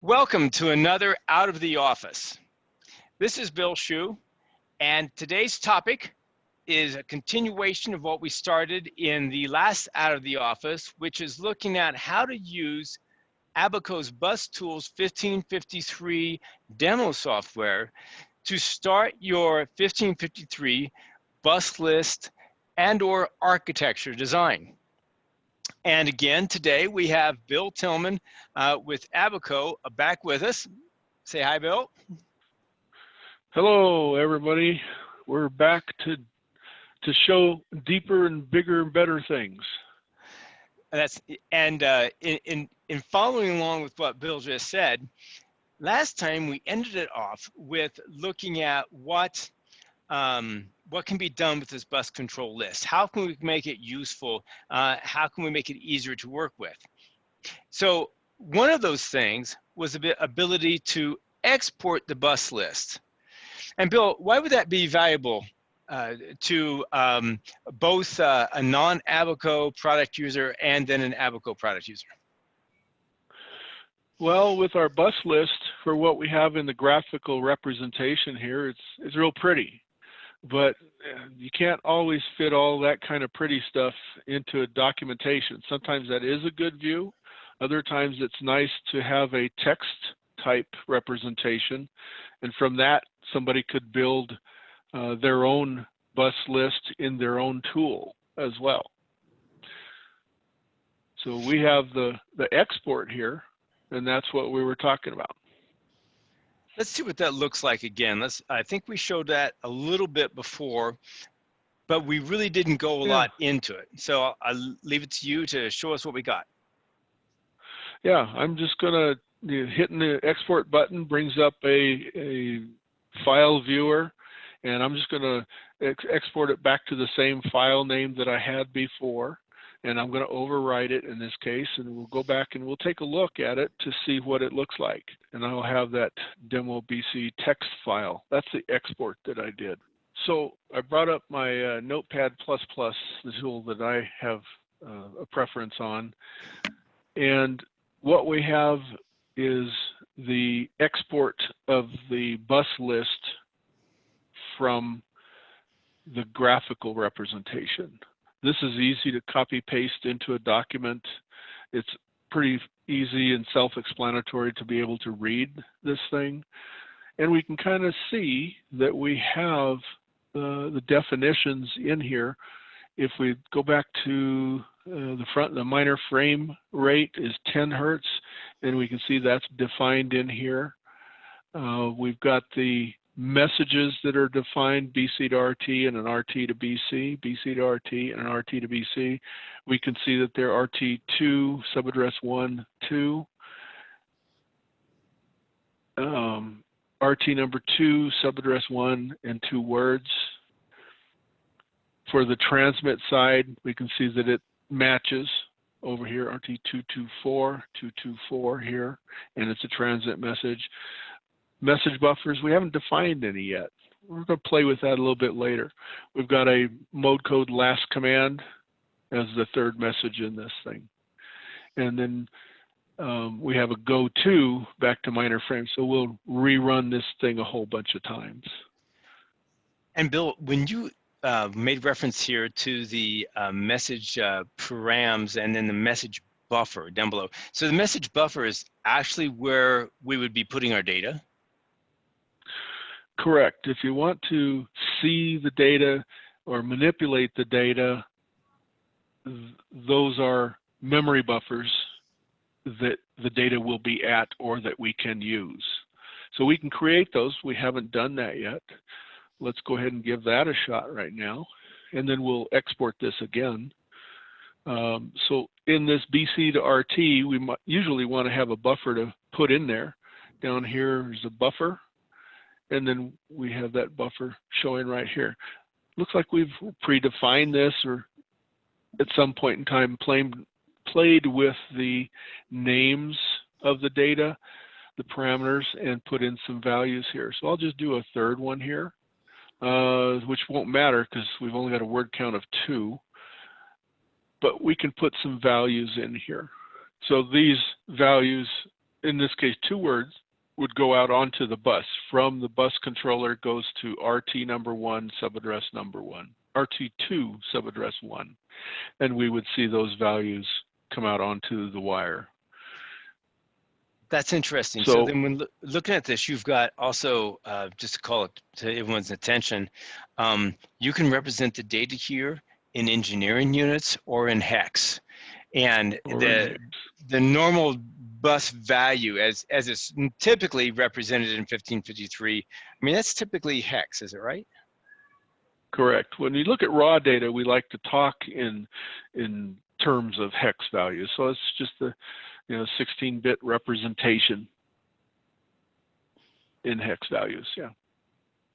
Welcome to another Out of the Office. This is Bill Schuh, and today's topic is a continuation of what we started in the last Out of the Office, which is looking at how to use Abaco's BusTools 1553 demo software to start your 1553 bus list and/or architecture design. And again, today we have Bill Tilman with Abaco back with us. Say hi, Bill. Hello, everybody. We're back to show deeper and bigger and better things. In following along with what Bill just said, last time we ended it off with looking at what can be done with this bus control list. How can we make it useful? How can we make it easier to work with? So one of those things was the ability to export the bus list. And Bill, why would that be valuable to both a non-Abaco product user and then an Abaco product user? Well, with our bus list, for what we have in the graphical representation here, it's real pretty. But you can't always fit all that kind of pretty stuff into a documentation. Sometimes that is a good view. Other times it's nice to have a text type representation. And from that, somebody could build their own bus list in their own tool as well. So we have the export here, and that's what we were talking about. Let's see what that looks like again. I think we showed that a little bit before, but we really didn't go a lot into it. So I'll leave it to you to show us what we got. Yeah, I'm just gonna, hitting the export button brings up a file viewer, and I'm just gonna export it back to the same file name that I had before. And I'm going to overwrite it in this case, and we'll go back and we'll take a look at it to see what it looks like. And I'll have that demo BC text file. That's the export that I did. So I brought up my Notepad++, the tool that I have a preference on. And what we have is the export of the bus list from the graphical representation. This is easy to copy paste into a document. It's pretty easy and self-explanatory to be able to read this thing. And we can kind of see that we have the definitions in here. If we go back to the minor frame rate is 10 Hertz, and we can see that's defined in here. We've got the messages that are defined, BC to RT and an RT to BC, BC to RT and an RT to BC. We can see that they're RT2, subaddress 1, 2. RT number 2, subaddress 1 and 2 words. For the transmit side, we can see that it matches over here, RT224, 224 here, and it's a transmit message. Message buffers, we haven't defined any yet. We're going to play with that a little bit later. We've got a mode code last command as the third message in this thing. And then we have a go to back to minor frame. So we'll rerun this thing a whole bunch of times. And Bill, when you made reference here to the message params and then the message buffer down below. So the message buffer is actually where we would be putting our data? Correct. If you want to see the data or manipulate the data, those are memory buffers that the data will be at or that we can use. So we can create those. We haven't done that yet. Let's go ahead and give that a shot right now, and then we'll export this again. So in this BC to RT, we usually want to have a buffer to put in there. Down here is a buffer. And then we have that buffer showing right here. Looks like we've predefined this, or at some point in time played with the names of the data, the parameters, and put in some values here. So I'll just do a third one here, which won't matter because we've only got a word count of 2. But we can put some values in here. So these values in this case, 2 words, would go out onto the bus. From the bus controller goes to RT number 1, subaddress number 1, RT2, subaddress 1. And we would see those values come out onto the wire. That's interesting. So then when looking at this, you've got also, just to call it to everyone's attention, you can represent the data here in engineering units or in hex. And the normal bus value as it's typically represented in 1553, I mean, that's typically hex, is it right? Correct. When you look at raw data, we like to talk in terms of hex values. So it's just the 16-bit representation in hex values. Yeah.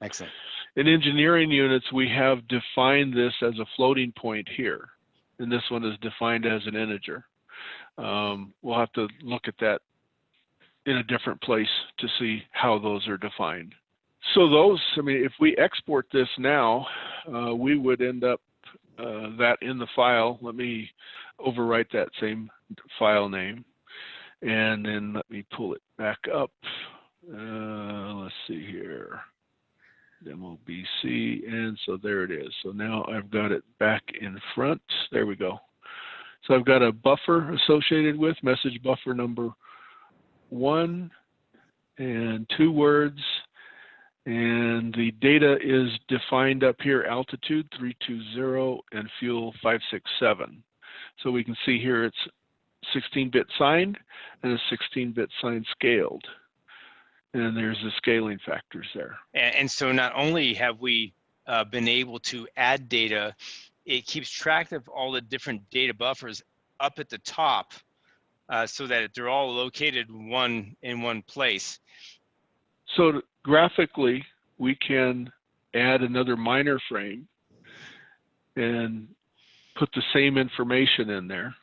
Excellent. In engineering units, we have defined this as a floating point here, and this one is defined as an integer. We'll have to look at that in a different place to see how those are defined. So those, I mean, if we export this now, we would end up that in the file. Let me overwrite that same file name, and then let me pull it back up. Let's see here, demo BC, and so there it is. So now I've got it back in front. There we go. So I've got a buffer associated with message buffer number 1 and 2 words. And the data is defined up here, altitude 320 and fuel 567. So we can see here it's 16-bit signed and a 16-bit sign scaled. And there's the scaling factors there. And so not only have we been able to add data, it keeps track of all the different data buffers up at the top so that they're all located in one place. So graphically, we can add another minor frame and put the same information in there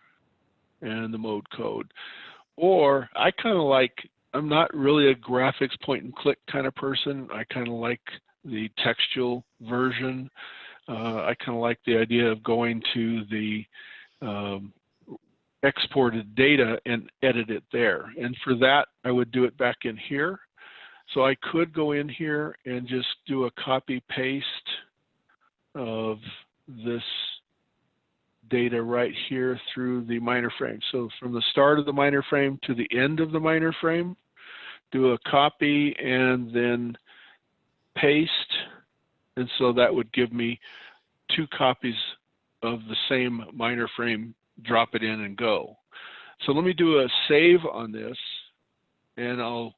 and the mode code. Or I kind of like, I'm not really a graphics point and click kind of person. I kind of like the textual version. I kind of like the idea of going to the exported data and edit it there. And for that, I would do it back in here. So I could go in here and just do a copy paste of this data right here through the minor frame. So from the start of the minor frame to the end of the minor frame, do a copy and then paste. And so that would give me 2 copies of the same minor frame, drop it in and go. So let me do a save on this and I'll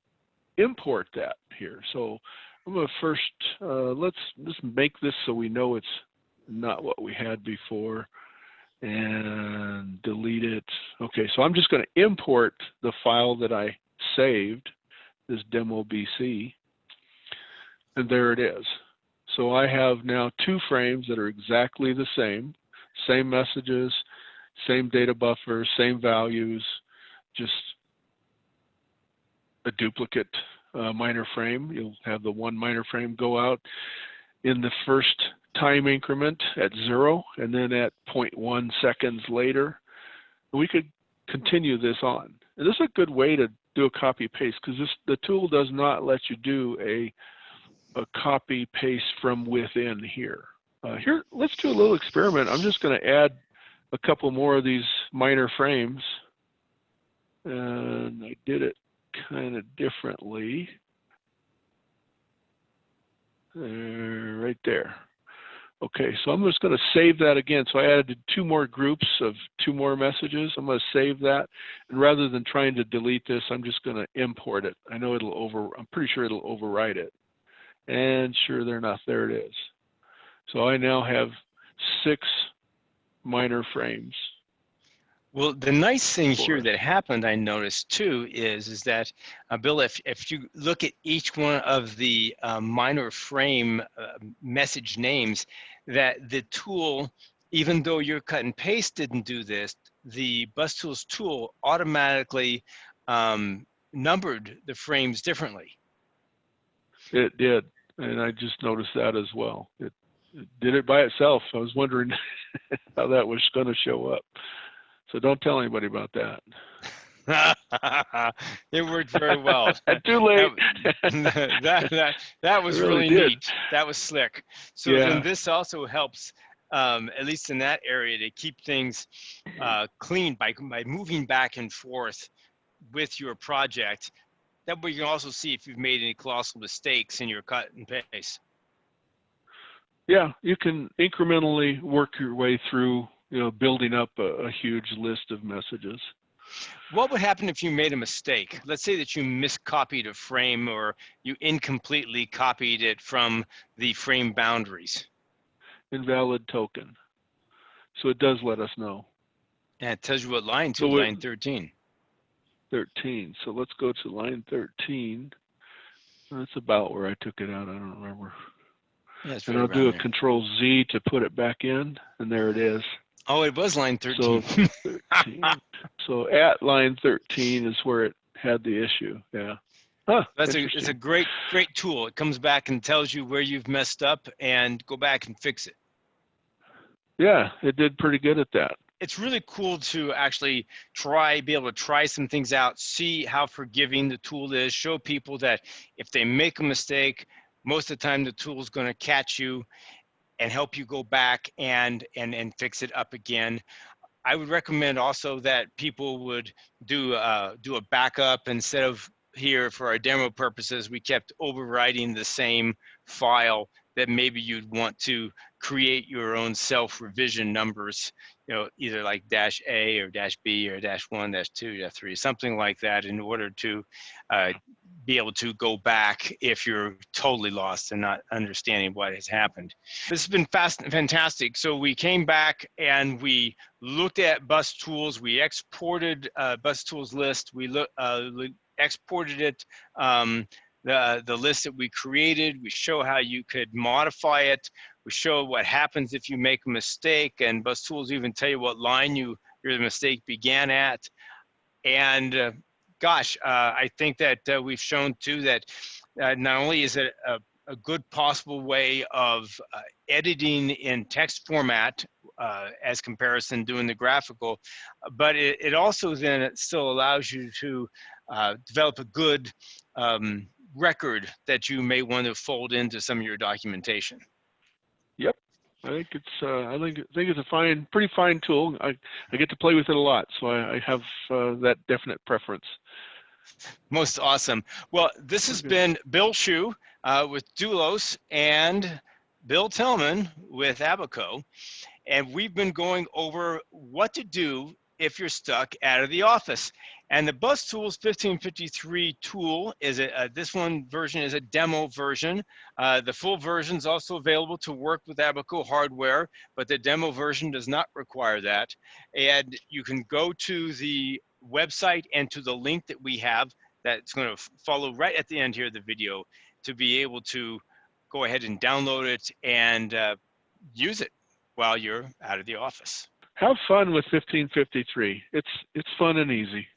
import that here. So I'm going to first, let's just make this so we know it's not what we had before, and delete it. Okay, so I'm just going to import the file that I saved, this demo BC, and there it is. So I have now 2 frames that are exactly the same messages, same data buffer, same values, just a duplicate minor frame. You'll have the one minor frame go out in the first time increment at 0 and then at 0.1 seconds later. We could continue this on. And this is a good way to do a copy paste because the tool does not let you do a copy paste from within here. Here, let's do a little experiment. I'm just going to add a couple more of these minor frames. And I did it kind of differently. Right there. Okay, so I'm just going to save that again. So I added 2 more groups of 2 more messages. I'm going to save that. And rather than trying to delete this, I'm just going to import it. I know I'm pretty sure it'll overwrite it. And sure enough, there it is. So I now have 6 minor frames. Well, the nice thing here that happened, I noticed too, is that, Bill, if you look at each one of the minor frame message names, that the tool, even though your cut and paste didn't do this, the BusTools tool automatically numbered the frames differently. It did, and I just noticed that as well. It did it by itself. I was wondering how that was going to show up. So don't tell anybody about that. It worked very well. Too late. That It was really really did. neat. That was slick. So then Yeah. this also helps, at least in that area, to keep things clean by moving back and forth with your project. That way you can also see if you've made any colossal mistakes in your cut and paste. Yeah, you can incrementally work your way through, building up a huge list of messages. What would happen if you made a mistake? Let's say that you miscopied a frame or you incompletely copied it from the frame boundaries. Invalid token. So it does let us know. And it tells you what line to, So line 13. 13. So let's go to line 13. That's about where I took it out. I don't remember. Yeah, it's And right I'll do around a there. Control Z to put it back in, and there it is. Oh, it was line 13. So 13. So at line 13 is where it had the issue. Yeah. Huh, It's a great tool. It comes back and tells you where you've messed up and go back and fix it. Yeah, it did pretty good at that. It's really cool to actually be able to try some things out, see how forgiving the tool is, show people that if they make a mistake, most of the time the tool is going to catch you and help you go back and fix it up again. I would recommend also that people would do a backup. Instead of here for our demo purposes, we kept overwriting the same file, that maybe you'd want to create your own self-revision numbers, either like -A or -B or -1, -2, -3, something like that, in order to be able to go back if you're totally lost and not understanding what has happened. This has been fantastic. So we came back and we looked at BusTools. We exported BusTools list. We exported it, the list that we created. We show how you could modify it. We show what happens if you make a mistake, and BusTools even tell you what line your mistake began at. And gosh, I think that we've shown too that not only is it a good possible way of editing in text format as comparison doing the graphical, but it also then it still allows you to develop a good record that you may want to fold into some of your documentation. Yep. I think it's a pretty fine tool. I get to play with it a lot, so I have that definite preference. Most awesome. Well, this has been Bill Schuh with Doulos and Bill Tilman with Abaco, and we've been going over what to do if you're stuck out of the office. And the BusTools 1553 tool is this one version is a demo version. The full version is also available to work with Abaco hardware, but the demo version does not require that. And you can go to the website and to the link that we have that's going to follow right at the end here of the video to be able to go ahead and download it and use it while you're out of the office. Have fun with 1553. It's fun and easy.